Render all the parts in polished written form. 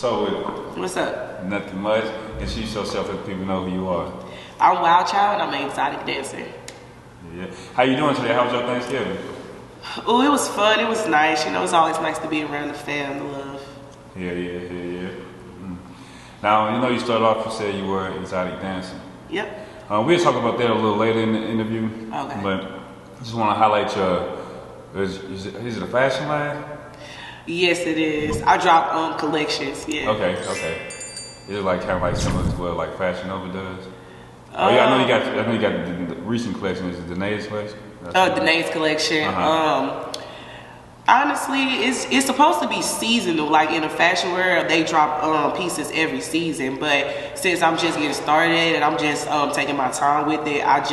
So, What's up? nothing much. Introduce yourself so people know who you are. I'm Wild Child and I'm an exotic dancer. Yeah. How you doing today? How was your Thanksgiving? Oh, it was fun. It was nice. You know, it's always nice to be around the fam, the love. Yeah. Now, you know, you started off, you said you were exotic dancing. Yep. We'll talk about that a little later in the interview. Okay. But I just want to highlight your, is it a fashion line? Yes, it is. I drop collections. Yeah. Okay. Is it like kind of like similar to what like Fashion Nova does? Yeah, I know you got the recent collection. Is it Denae's collection? Denae's collection. Honestly, it's supposed to be seasonal. Like in the fashion wear, they drop pieces every season. But since I'm just getting started and I'm just taking my time with it, I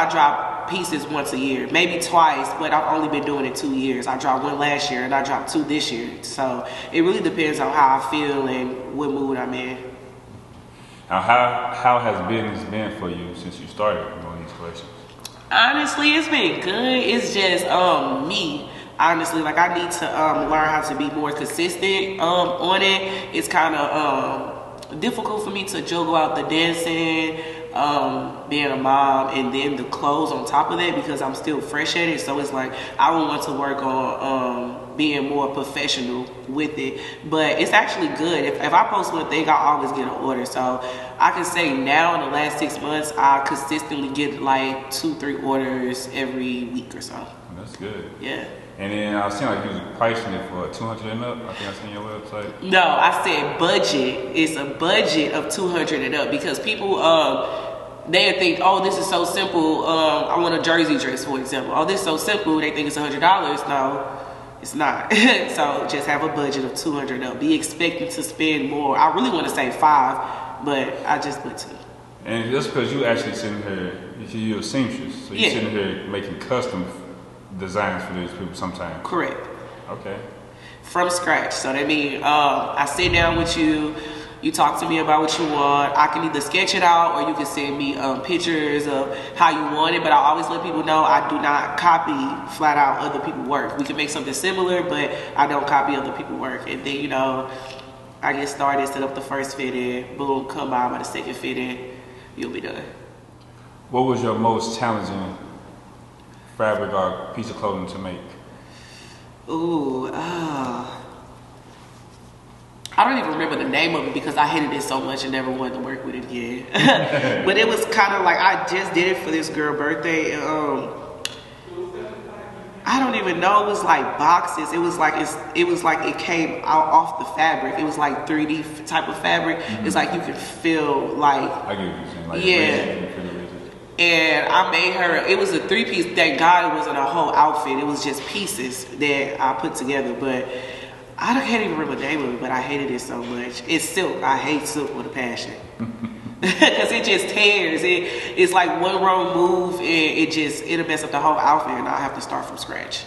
drop pieces once a year, maybe twice. But I've only been doing it 2 years. I dropped one last year and I dropped 2 this year. So it really depends on how I feel and what mood I'm in. Now, how has business been for you since you started doing these collections? Honestly, it's been good. It's just me. Honestly, like I need to learn how to be more consistent on it. It's kind of difficult for me to juggle out the dancing, being a mom, and then the clothes on top of that because I'm still fresh at it. So it's like I don't want to work on being more professional with it. But it's actually good. If I post one thing, I always get an order. So I can say now in the last 6 months, I consistently get like 2-3 orders every week or so. That's good. Yeah. And then I seen like you was pricing it for 200 and up. I think I seen your website. No, I said budget. It's a budget of 200 and up because people they think, oh, this is so simple. I want a jersey dress, for example. Oh, this is so simple. They think it's $100. No, it's not. So just have a budget of 200 and up. Be expecting to spend more. I really want to say 5, but I just put 2. And just because you actually sitting here, you're a seamstress, so you're sitting here making custom designs for these people sometimes. Correct. Okay. From scratch. So that means I sit down with you, you talk to me about what you want. I can either sketch it out or you can send me pictures of how you want it. But I always let people know I do not copy flat out other people's work. We can make something similar, but I don't copy other people's work. And then, I get started, set up the first fitting, boom, come by the second fitting, you'll be done. What was your most challenging fabric or piece of clothing to make? I don't even remember the name of it because I hated it so much and never wanted to work with it again. But it was kind of like I just did it for this girl's birthday. I don't even know. It was like boxes. It was like it came out off the fabric. It was like 3D type of fabric. Mm-hmm. It's like you could feel like I get what you're saying. Like yeah. And I made her, it was a 3-piece, thank God it wasn't a whole outfit. It was just pieces that I put together. But I can't even remember the name of it, but I hated it so much. It's silk. I hate silk with a passion. Because it just tears. It's like one wrong move and it'll mess up the whole outfit and I'll have to start from scratch.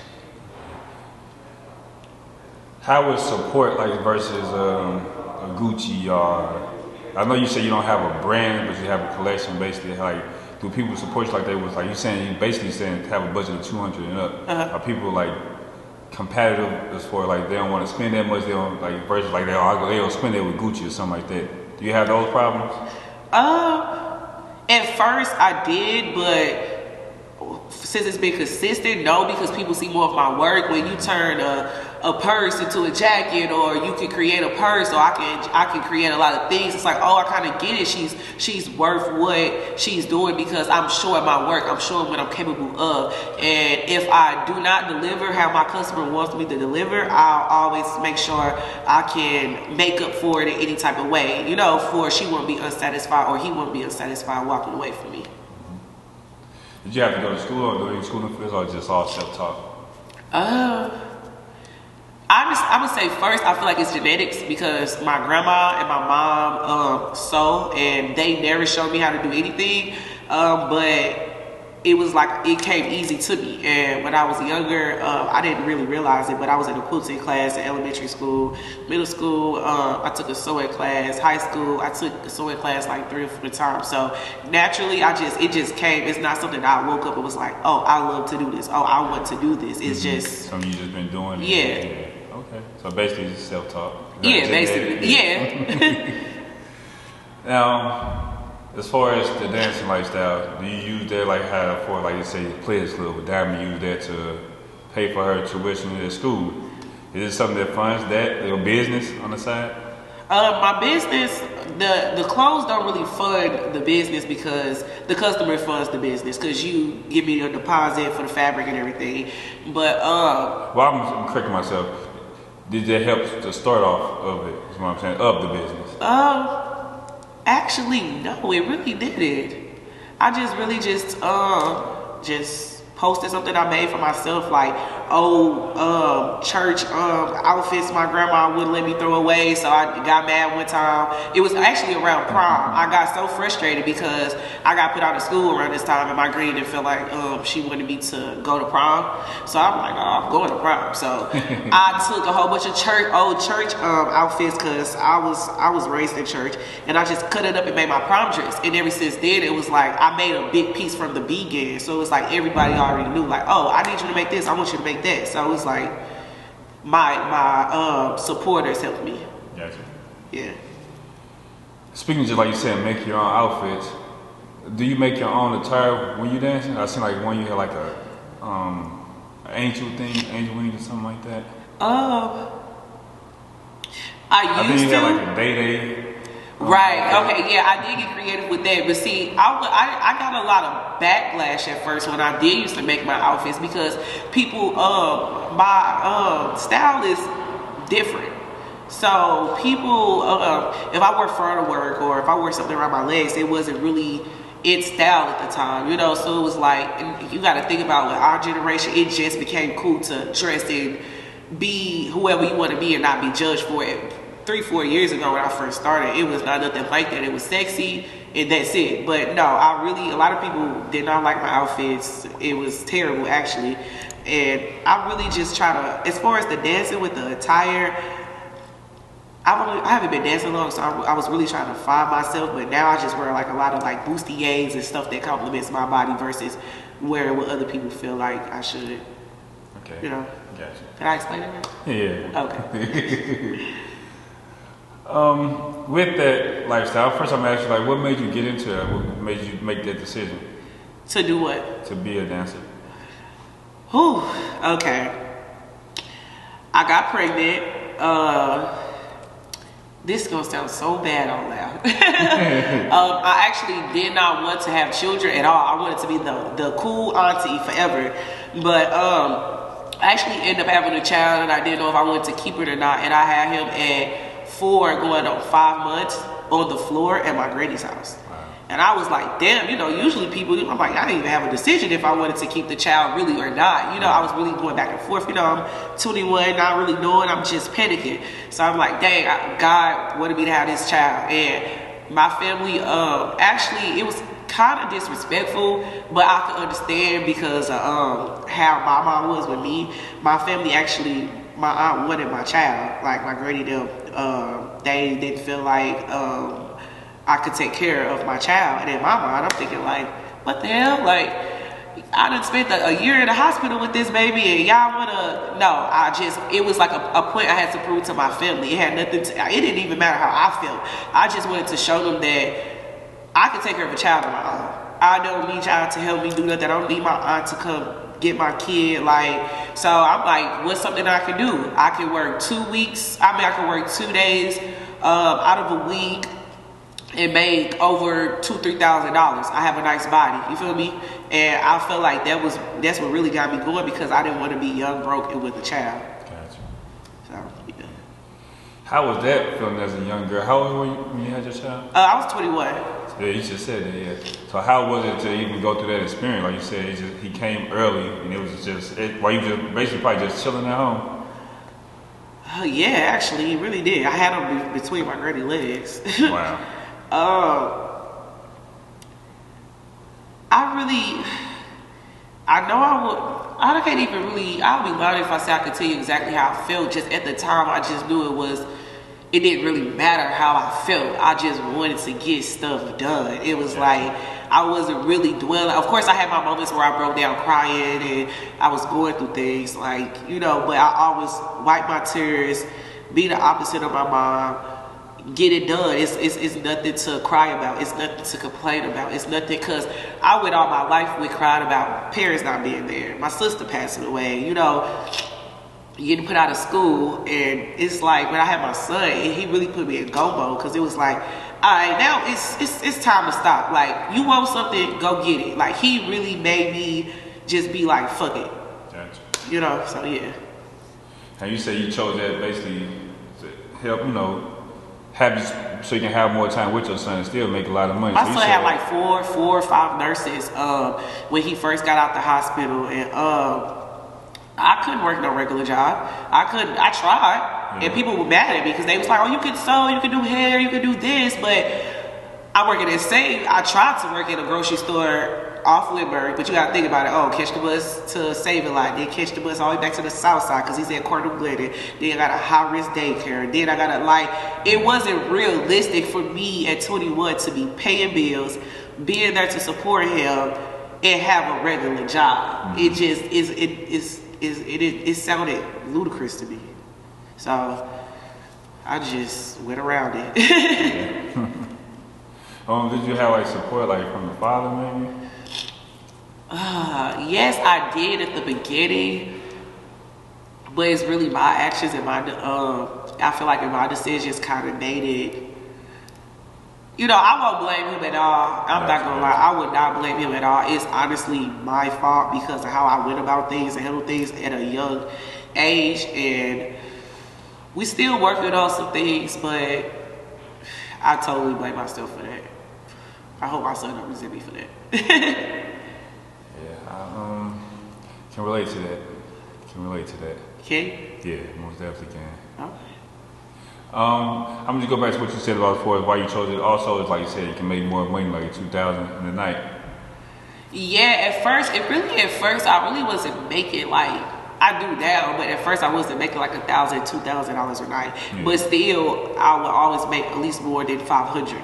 How was support like versus a Gucci or, I know you say you don't have a brand, but you have a collection basically. Like, do people support you like they was like you basically saying to have a budget of 200 and up? Are people like competitive as far like they don't want to spend that much? They don't like versus like they'll spend it with Gucci or something like that. Do you have those problems? At first I did, but since it's been consistent, no, because people see more of my work. When you turn a purse into a jacket, or you can create a purse, or I can create a lot of things. It's like, oh, I kind of get it. She's worth what she's doing because I'm showing my work. I'm showing what I'm capable of. And if I do not deliver how my customer wants me to deliver, I'll always make sure I can make up for it in any type of way. For she won't be unsatisfied or he won't be unsatisfied walking away from me. Did you have to go to school or do any schooling for this, or just all self-taught? I would say first, I feel like it's genetics because my grandma and my mom sew, and they never showed me how to do anything. But it was like it came easy to me. And when I was younger, I didn't really realize it, but I was in a quilting class in elementary school, middle school. I took a sewing class. High school, I took a sewing class like 3 or 4 times. So naturally, it just came. It's not something that I woke up and was like, oh, I love to do this. Oh, I want to do this. It's just something you just been doing. Yeah. Okay. So basically, just self-taught. Yeah, basically. Yeah. Now, as far as the dancing lifestyle, do you use that like how for like you say Players Club with Diamond use that to pay for her tuition at school? Is it something that funds that your business on the side? My business, the clothes don't really fund the business because the customer funds the business because you give me a deposit for the fabric and everything. But Well, I'm correcting myself. Did that help to start off of it? Is what I'm saying of the business. Actually, no, it really didn't. I just really just posted something I made for myself, like church outfits my grandma wouldn't let me throw away, so I got mad one time. It was actually around prom. I got so frustrated because I got put out of school around this time, and my granny didn't feel like she wanted me to go to prom. So I'm like, oh, I'm going to prom. So I took a whole bunch of old church outfits because I was raised in church, and I just cut it up and made my prom dress. And ever since then, it was like I made a big piece from the beginning. So it was like everybody already knew, like, oh, I need you to make this. I want you to make that. So it was like my supporters helped me. Gotcha. Yeah. Speaking just like you said, make your own outfits. Do you make your own attire when you dancing? I seen like one you had like a angel thing, angel wings or something like that. I think used you to. had like a day. Right. Okay. Yeah, I did get creative with that, but see, I got a lot of backlash at first when I did used to make my outfits because people, my style is different. So people, if I wore fur to work or if I wore something around my legs, it wasn't really in style at the time, you know. So it was like, and you got to think about with our generation, it just became cool to dress and be whoever you want to be and not be judged for it. 3-4 years ago when I first started, it was not nothing like that. It was sexy and that's it. But no, a lot of people did not like my outfits. It was terrible actually. And I really just try to, as far as the dancing with the attire, I haven't been dancing long, so I was really trying to find myself. But now I just wear like a lot of like bustiers and stuff that complements my body versus wearing what other people feel like I should. Okay. You know. Gotcha. Can I explain it? Yeah. Okay. With that lifestyle, first I'm asking like, what made you get into that? What made you make that decision? To do what? To be a dancer. Whew. Okay. I got pregnant. This is gonna sound so bad out loud. I actually did not want to have children at all. I wanted to be the cool auntie forever. But I actually ended up having a child and I didn't know if I wanted to keep it or not. And I had him at 4 going on 5 months on the floor at my granny's house. Wow. And I was like, damn, you know, usually people, I'm like, I didn't even have a decision if I wanted to keep the child really or not. You know, I was really going back and forth. You know, I'm 21, not really knowing, I'm just panicking. So I'm like, dang, God wanted me to have this child. And my family, actually, it was kind of disrespectful, but I could understand because of how my mom was with me. My family actually, my aunt wanted my child, like my granny them. They didn't feel like I could take care of my child. And in my mind, I'm thinking like, what the hell? Like, I done spent a year in the hospital with this baby and y'all wanna, no, it was like a point I had to prove to my family. It had nothing to, it didn't even matter how I felt. I just wanted to show them that I can take care of a child on my own. I don't need y'all to help me do nothing. I don't need my aunt to come get my kid. Like, so I'm like, what's something I can do? I can work 2 weeks. I can work 2 days out of a week and make over $2,000-$3,000. I have a nice body. You feel me? And I felt like that's what really got me going because I didn't want to be young, broke, and with a child. Gotcha. So, yeah. How was that feeling as a young girl? How old were you when you had your child? I was 21. Yeah, you just said that, yeah. So how was it to even go through that experience? Like you said, he came early and it was just, while you just basically probably just chilling at home? Yeah, actually, he really did. I had him between my granny legs. Wow. I can't even really, I'll be lying if I say I could tell you exactly how I felt. Just at the time, I just knew it didn't really matter how I felt. I just wanted to get stuff done. It was like, I wasn't really dwelling. Of course, I had my moments where I broke down crying and I was going through things like, you know, but I always wipe my tears, be the opposite of my mom, get it done. It's nothing to cry about. It's nothing to complain about. It's nothing, because I went all my life with crying about parents not being there, my sister passing away, you know, getting put out of school. And it's like when I had my son, he really put me in go mode, because it was like, all right, now it's time to stop. Like, you want something, go get it. Like, he really made me just be like, fuck it. Gotcha. You know, so yeah. And you say you chose that basically to help, you know, have you, so you can have more time with your son and still make a lot of money. My so son had like four or five nurses when he first got out the hospital, and I couldn't work no regular job. I tried, and people were mad at me because they was like, "Oh, you can sew, you can do hair, you can do this," but I work at a same. I tried to work at a grocery store off Lindbergh, but you gotta think about it. Oh, catch the bus to Save a Lot, then catch the bus all the way back to the south side because he's at Cornell Glidden. Then I got a high risk daycare. Then I gotta, like, it wasn't realistic for me at 21 to be paying bills, being there to support him, and have a regular job. It just it sounded ludicrous to me. So I just went around it. Did you have like support like from the father maybe? Yes, I did at the beginning, but it's really my actions and my I feel like my decisions kind of made it. You know, I won't blame him at all. I'm not gonna lie, I would not blame him at all. It's honestly my fault because of how I went about things and handled things at a young age, and we still working on some things, but I totally blame myself for that. I hope my son don't resent me for that. I can relate to that. Okay? Yeah, most definitely can. Okay. I'm just go back to what you said about as far as why you chose it. Also, it's like you said, you can make more money, like 2,000 in a night. Yeah, at first I really wasn't making like, I do now, but at first I wasn't making like $1,000, $2,000 a night. Yeah. But still, I would always make at least more than 500.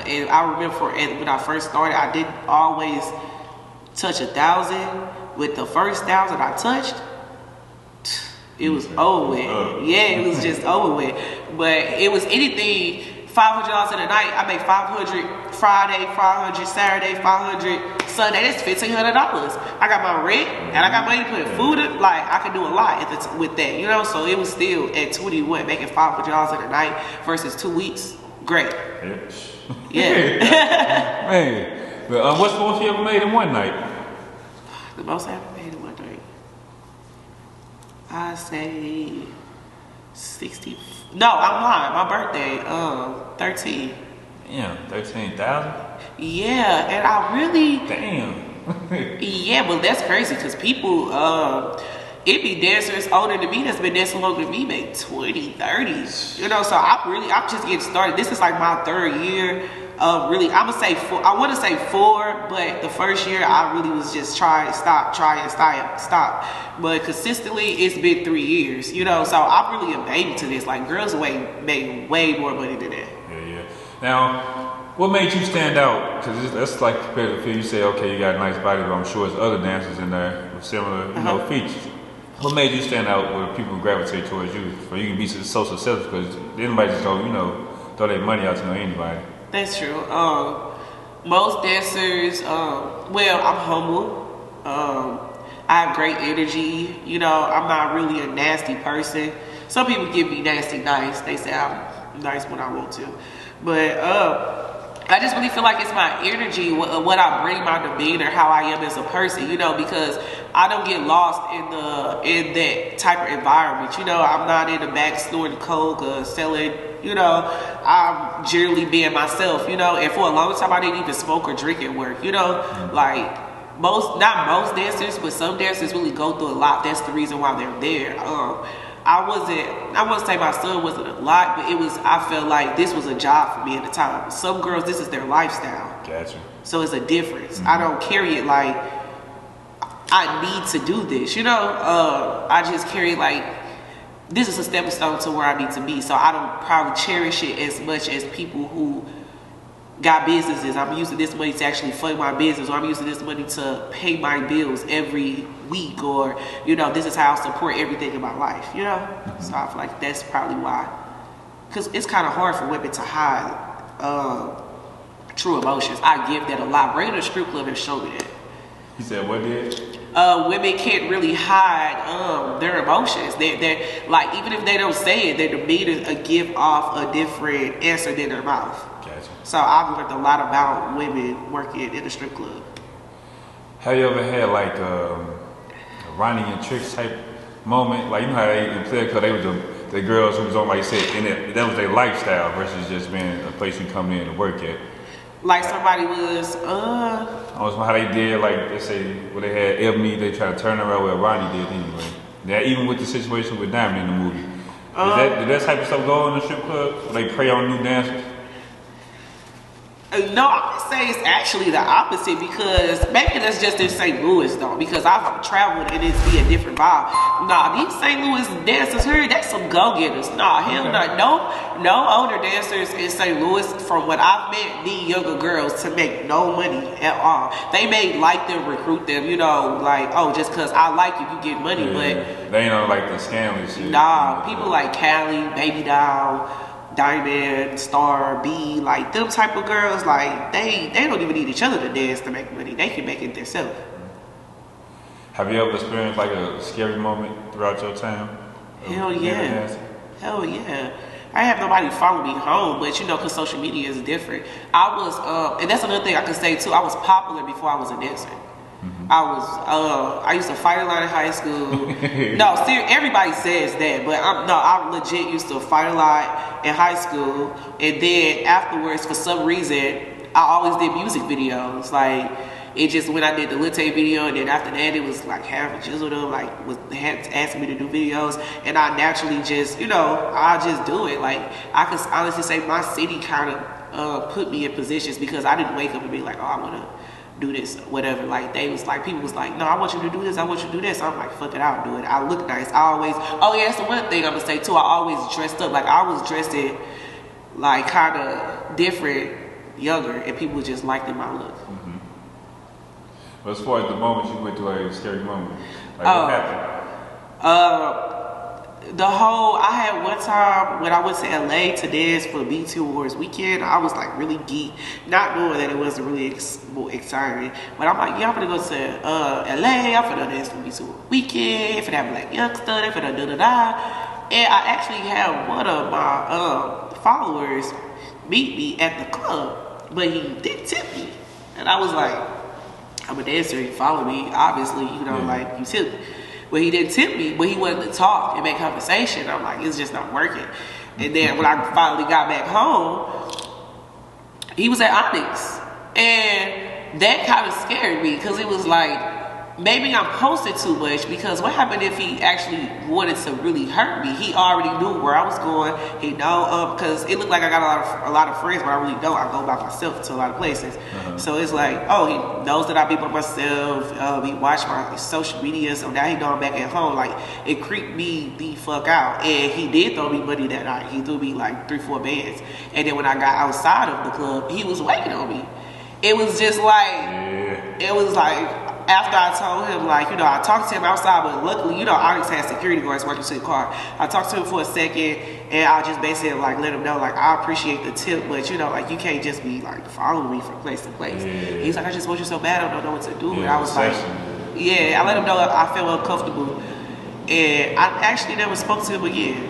And I remember when I first started, I didn't always touch 1,000. With the first 1,000 I touched, it was over with. Yeah, it was just over with. But it was anything, $500 in a night. I make 500 Friday, 500 Saturday, 500 Sunday. That's $1,500. I got my rent and I got money to put food in. Like, I could do a lot with that, you know. So it was still at 21 making $500 in a night versus 2 weeks. Great. Yeah. Man, but what's the most you ever made in one night? The most I ever made in one night, I say 60. No, I'm lying. My birthday, 13. Damn, 13,000. Yeah, and I really. Damn. Yeah, but that's crazy because people, it be dancers older than me that's been dancing longer than me, make 20, 30. You know, so I'm just getting started. This is like my third year. Really, I'm gonna say 4. I want to say 4, but the first year I really was just try and stop. But consistently, it's been 3 years. You know, so I'm really a baby to this. Like, girls make way more money than that. Yeah. Now, what made you stand out? Because that's like compared to feel. You say, okay, you got a nice body, but I'm sure there's other dancers in there with similar, you know, features. What made you stand out where people gravitate towards you? For you can be so successful because anybody just go, you know, throw their money out to know anybody. That's true. Most dancers, well, I'm humble. I have great energy. You know, I'm not really a nasty person. Some people give me nasty nice. They say I'm nice when I want to. But I just really feel like it's my energy, what I bring, my demeanor, how I am as a person, you know, because I don't get lost in that type of environment. You know, I'm not in the back snorting coke or selling, you know, I'm generally being myself, you know, and for a long time I didn't even smoke or drink at work, you know, like not most dancers, but some dancers really go through a lot. That's the reason why they're there. I wouldn't say my son wasn't a lot, but I felt like this was a job for me at the time. Some girls, this is their lifestyle. Gotcha. So it's a difference. I don't carry it like I need to do this, you know? I just carry it like this is a stepping stone to where I need to be. So I don't probably cherish it as much as people who got businesses. I'm using this money to actually fund my business, or I'm using this money to pay my bills every week, or this is how I support everything in my life. So I feel like that's probably why, because it's kind of hard for women to hide true emotions. I give that a lot. Regular strip club has shown me that. You said what did? Women can't really hide their emotions. They're like, even if they don't say it, their demeanor give off a different answer than their mouth. Gotcha. So I've learned a lot about women working in a strip club. Have you ever had like a Ronnie and Tricks type moment? Like, how they in Player Club, they were the girls who was on, like you said, and that was their lifestyle versus just being a place you come in to work at. Like somebody was, I was how they did, like they say, when they had Ebony, they tried to turn around where Ronnie did anyway. Now, even with the situation with Diamond in the movie, did that type of stuff go on in the strip club? Where they prey on new dancers? No, I would say it's actually the opposite, because maybe that's just in St. Louis though, because I've traveled and it's be a different vibe. Nah, these St. Louis dancers here, that's some go-getters. Nah, hell no older dancers in St. Louis, from what I've met, need younger girls to make no money at all. They may like them, recruit them, like, oh, just cause I like you, you get money, but they ain't on like the scandalous shit. Nah, people like Callie, Baby Doll, Diamond, Star, B, like them type of girls, like they don't even need each other to dance to make money. They can make it themselves. Have you ever experienced like a scary moment throughout your time? Hell yeah. Hell yeah. I have nobody follow me home, but because social media is different. I was, and that's another thing I could say too, I was popular before I was a dancer. I used to fight a lot in high school. No, everybody says that, but I legit used to fight a lot in high school, and then afterwards, for some reason, I always did music videos. Like, it just, when I did the Lite video, and then after that, it was like half a jizzle them, like, had asking me to do videos, and I naturally just, I just do it. Like, I could honestly say my city kind of put me in positions, because I didn't wake up and be like, oh, I want to do this, whatever. Like, they was like, people was like, no, I want you to do this, I want you to do this. I'm like, fuck it, I'll do it. I look nice. I always, oh yeah, that's the one thing I'm gonna say too, I always dressed up. Like, I was dressed in like kind of different, younger, and people just liked in my look. But as far as the moment you went through a scary moment, like what happened? I had one time when I went to LA to dance for BET Awards weekend. I was like really geeked, not knowing that it wasn't really exciting. But I'm like, yeah, I'm gonna go to LA. I'm gonna dance for BET Awards weekend. I'm gonna have Black Youngster. I'm gonna da-da-da. And I actually had one of my followers meet me at the club, but he didn't tip me. And I was like, I'm a dancer, he followed me, obviously, like, you tip me. But he didn't tip me, but he wanted to talk and make conversation. I'm like, it's just not working. And then when I finally got back home, he was at Onyx. And that kind of scared me, because it was like, maybe I'm posted too much, because what happened if he actually wanted to really hurt me? He already knew where I was going. He know, because it looked like I got a lot of friends, but I really don't. I go by myself to a lot of places. So it's like, oh, he knows that I be by myself. He watched my social media, so now he know I'm back at home. Like, it creeped me the fuck out. And he did throw me money that night. He threw me like 3-4 bands. And then when I got outside of the club, he was waiting on me. It was just like, it was like, after I told him, like, I talked to him outside, but luckily, Onyx had security guards working to the car. I talked to him for a second, and I just basically, like, let him know, like, I appreciate the tip, but, like, you can't just be, like, following me from place to place. He's like, I just want you so bad, I don't know what to do. And I was like, I let him know I felt uncomfortable. And I actually never spoke to him again.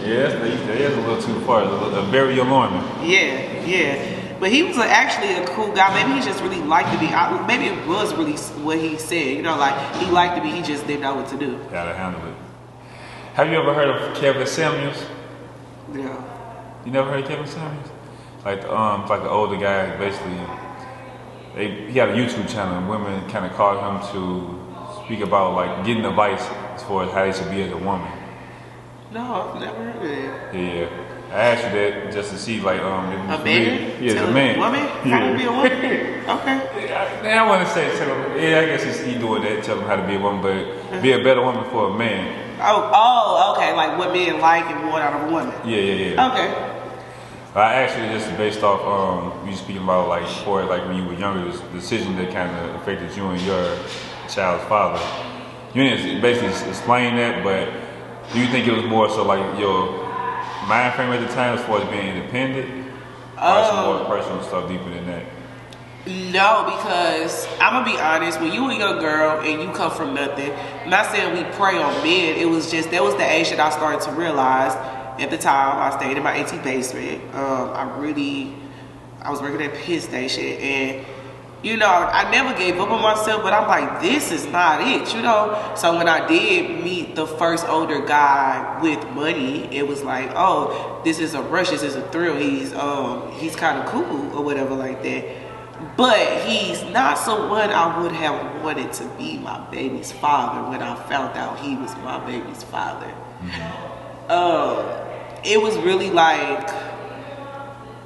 Yeah, that is a little too far. A very alarming. Yeah. But he was actually a cool guy. Maybe he just really liked to be. Maybe it was really what he said. Like, he liked to be. He just didn't know what to do. Gotta handle it. Have you ever heard of Kevin Samuels? Yeah. You never heard of Kevin Samuels? Like the older guy. Basically, he had a YouTube channel, and women kind of called him to speak about like getting advice as far as how they should be as a woman. No, I've never heard of it. Yeah. I asked you that just to see, like, a man? Yeah, a man. Woman? How to be a woman? Okay. I want to say, I guess he's doing that, tell him how to be a woman, but be a better woman for a man. Oh, okay. Like what men like and want out of a woman. Yeah. Okay. I actually just based off you speaking about like before, like when you were younger, this decision that kind of affected you and your child's father. You didn't basically explain that, but do you think it was more so like your mind frame at the time as far as being independent, or some more personal stuff deeper than that? No, because I'm gonna be honest. When you a young girl and you come from nothing, I'm not saying we prey on men. It was just that was the age that I started to realize. At the time, I stayed in my auntie basement. I was working at a pit station, and you know, I never gave up on myself. But I'm like, this is not it, you know. So when I did meet the first older guy with money, it was like, oh, this is a rush. This is a thrill. He's kind of cool or whatever like that. But he's not someone I would have wanted to be my baby's father when I found out he was my baby's father. It was really like,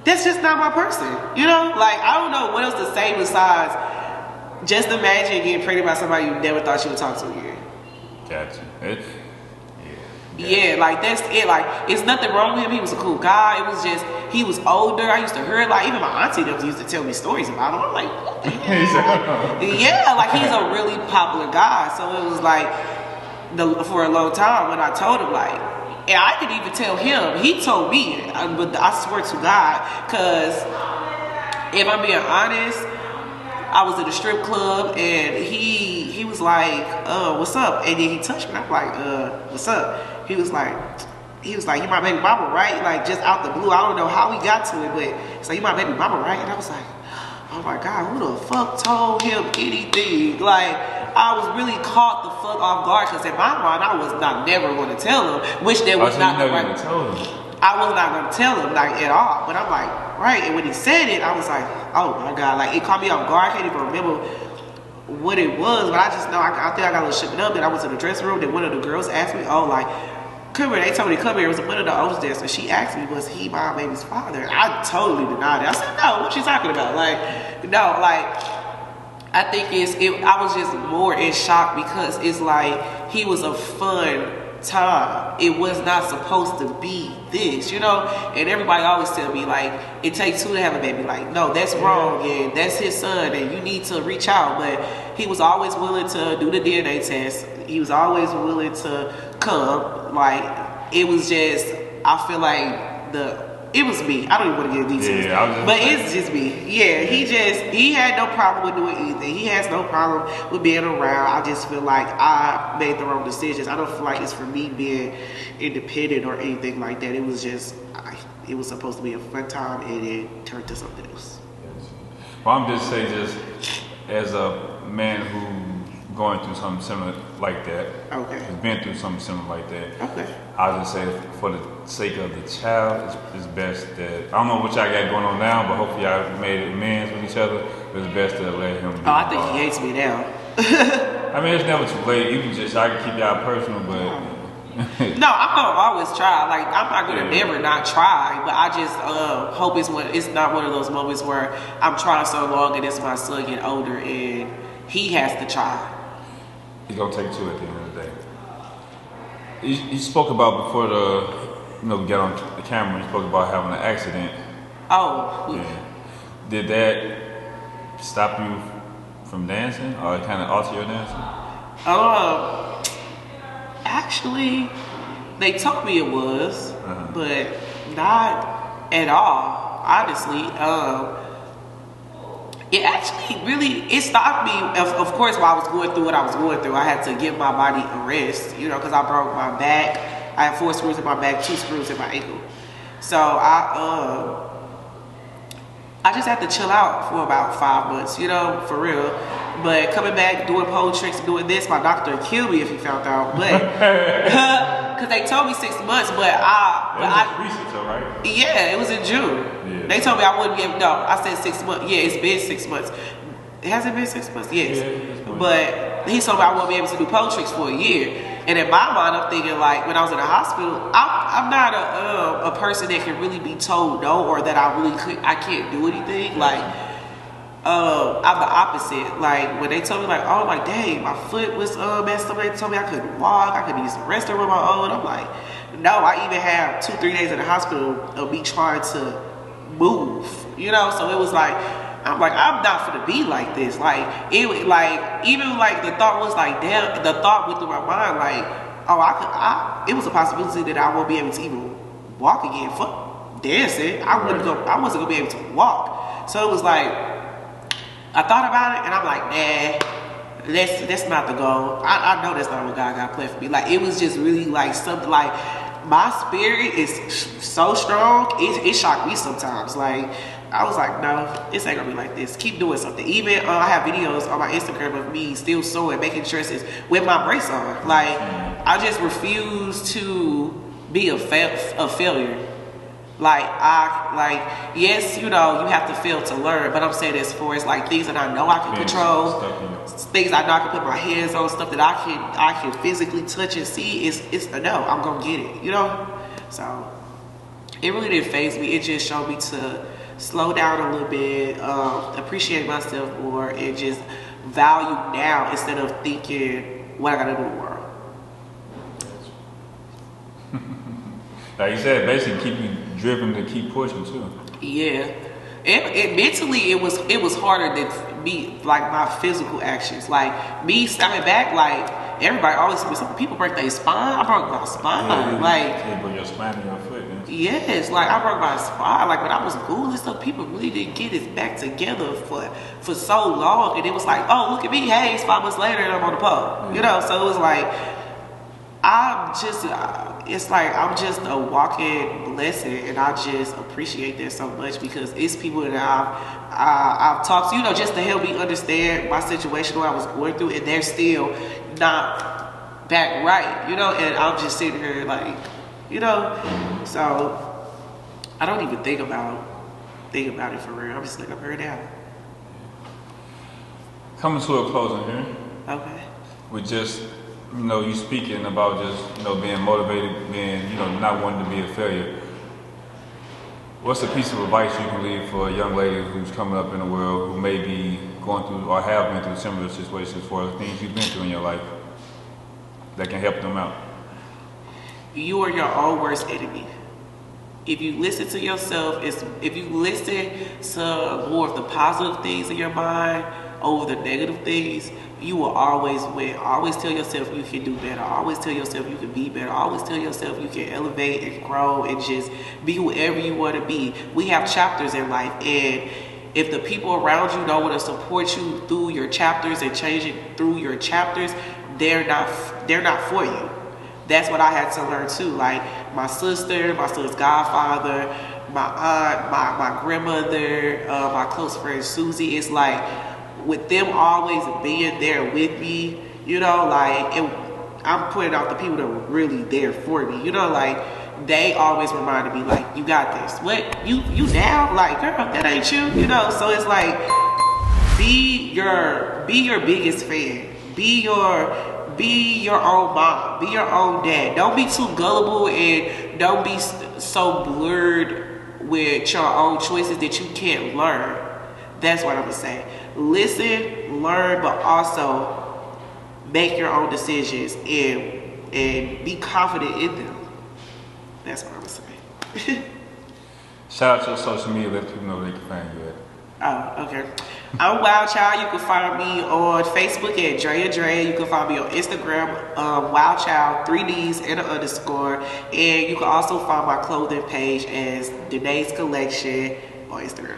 that's just not my person, you know? Like, I don't know what else to say besides just imagine getting pregnant by somebody you never thought you would talk to again. Gotcha. Yeah, like that's it. Like, it's nothing wrong with him. He was a cool guy. It was just, he was older. I used to hear, like, even my auntie them used to tell me stories about him. I'm like, what the hell? Yeah, like, he's a really popular guy. So it was like, for a long time when I told him, like, and I could even tell him, he told me, but I swear to God, because if I'm being honest, I was at a strip club and he was like, what's up? And then he touched me. I'm like, what's up? He was like, you my baby mama, right? Like, just out the blue. I don't know how we got to it, but it's like, you my baby mama, right? And I was like, oh my God, who the fuck told him anything? Like, I was really caught the fuck off guard, because in my mind, I was not never going to tell him, which there was not the right. I was not going to tell him, like, at all. But I'm like, right. And when he said it, I was like, oh my God, like, it caught me off guard. I can't even remember what it was, but I just know, I think I got a little shaken up. And I went to the dressing room, then one of the girls asked me, oh, like, come here. They told me to come here. It was one of the oldest dancers. She asked me, was he my baby's father? I totally denied it. I said, no, what you talking about? Like, no, like, I think I was just more in shock because it's like, he was a fun time. It was not supposed to be this, you know? And everybody always tell me, like, it takes two to have a baby. Like, no, that's wrong, and that's his son, and you need to reach out. But he was always willing to do the DNA test. He was always willing to come. Like, it was just, I feel like it was me. I don't even want to get details. Yeah, but it's just me. Yeah, he had no problem with doing anything. He has no problem with being around. I just feel like I made the wrong decisions. I don't feel like it's for me being independent or anything like that. It was just, it was supposed to be a fun time, and it turned to something else. Well, I'm just saying, just as a man who's going through something similar like that, okay, has been through something similar like that, okay, I'll just say, for the sake of the child, it's best that, I don't know what y'all got going on now, but hopefully y'all made amends with each other. It's best to let him be I think he hates me now. I mean, it's never too late. You can just, I can keep y'all personal, but no, I'm gonna always try. Like, I'm not gonna never not try, but I just hope it's not one of those moments where I'm trying so long and it's my son getting older and he has to try. He's gonna take two at the end of the day. You spoke about before we got on the camera. You spoke about having an accident. Oh. Yeah. Did that stop you from dancing, or kind of alter your dancing? Actually, they told me it was, but not at all. Honestly, it actually really, it stopped me. Of course, while I was going through what I was going through, I had to give my body a rest, because I broke my back. I had 4 screws in my back, 2 screws in my ankle. So I just had to chill out for about 5 months, for real. But coming back, doing pole tricks, doing this, my doctor would kill me if he found out. But because they told me 6 months, but was recent, though, right? Yeah, it was in June. Yeah. They told me I wouldn't get. No, I said 6 months. Yeah, it's been 6 months. Has it been 6 months? Yes. Yeah, but he told me I won't be able to do pole tricks for a year. And in my mind, I'm thinking, like, when I was in the hospital, I'm not a person that can really be told no, or that I can't do anything. Like, I'm the opposite. Like, when they told me, like, oh, like, dang, my foot was messed up. They told me I couldn't walk. I couldn't use the restroom on my own. I'm like, no. I even had 2-3 days in the hospital of me trying to move, you know. So it was like, I'm like, I'm not gonna be like this. Like it, like even like the thought was like, damn. The thought went through my mind like, oh, it was a possibility that I won't be able to even walk again. Fuck dancing. I wasn't gonna be able to walk. So it was like, I thought about it, and I'm like, nah, that's not the goal. I know that's not what God got planned for me. Like it was just really like something like. My spirit is so strong, it shocked me sometimes. Like, I was like, no, this ain't gonna be like this. Keep doing something. Even I have videos on my Instagram of me still sewing, making dresses with my brace on. Like, I just refuse to be a failure. Like, yes, you know, you have to fail to learn, but I'm saying as far as like things that I know I can control, things I know I can put my hands on, stuff that I can physically touch and see, it's a no, I'm gonna get it, you know? So, it really didn't faze me. It just showed me to slow down a little bit, appreciate myself more, and just value now instead of thinking what I gotta do in the world. Like you said, basically keep you driven to keep pushing too. Yeah, and mentally it was harder than me, like my physical actions. Like me stepping back, like everybody always, some people break their spine. I broke my spine. You broke your spine and your foot. Yes, like I broke my spine. Like when I was Googling stuff, people really didn't get it back together for so long, and it was like, oh, look at me, hey, it's 5 months later and I'm on the pole. You know, so it was like it's like I'm just a walking blessing, and I just appreciate that so much because it's people that I've talked to, you know, just to help me understand my situation, what I was going through, and they're still not back right, you know, and I'm just sitting here like, you know, so I don't even think about it for real. I'm just like, I'm here now. Coming to a closing here. Okay. With just, you know, you speaking about just, you know, being motivated, being, you know, not wanting to be a failure. What's a piece of advice you can leave for a young lady who's coming up in the world, who may be going through or have been through similar situations for the things you've been through in your life that can help them out? You are your own worst enemy. If you listen to yourself, if you listen to more of the positive things in your mind over the negative things, you will always win. Always tell yourself you can do better. Always tell yourself you can be better. Always tell yourself you can elevate and grow and just be whoever you want to be. We have chapters in life, and if the people around you don't want to support you through your chapters and changing through your chapters, they're not for you. That's what I had to learn too. Like my sister, my son's godfather, my aunt, my grandmother, my close friend Susie. It's like with them always being there with me, you know, like I'm pointing out the people that were really there for me, you know, like they always reminded me, like, you got this. What? You down? Like, girl, that ain't you, you know. So it's like, be your biggest fan. Be your own mom. Be your own dad. Don't be too gullible, and don't be so blurred with your own choices that you can't learn. That's what I'm gonna say. Listen, learn, but also make your own decisions and be confident in them. That's what I'm gonna say. Shout out to your social media. Let people know they can find you at. Oh, okay. I'm Wild Child. You can find me on Facebook at Drea. You can find me on Instagram, Wild Child, 3Ds and an underscore. And you can also find my clothing page as Denae's Collection on Instagram.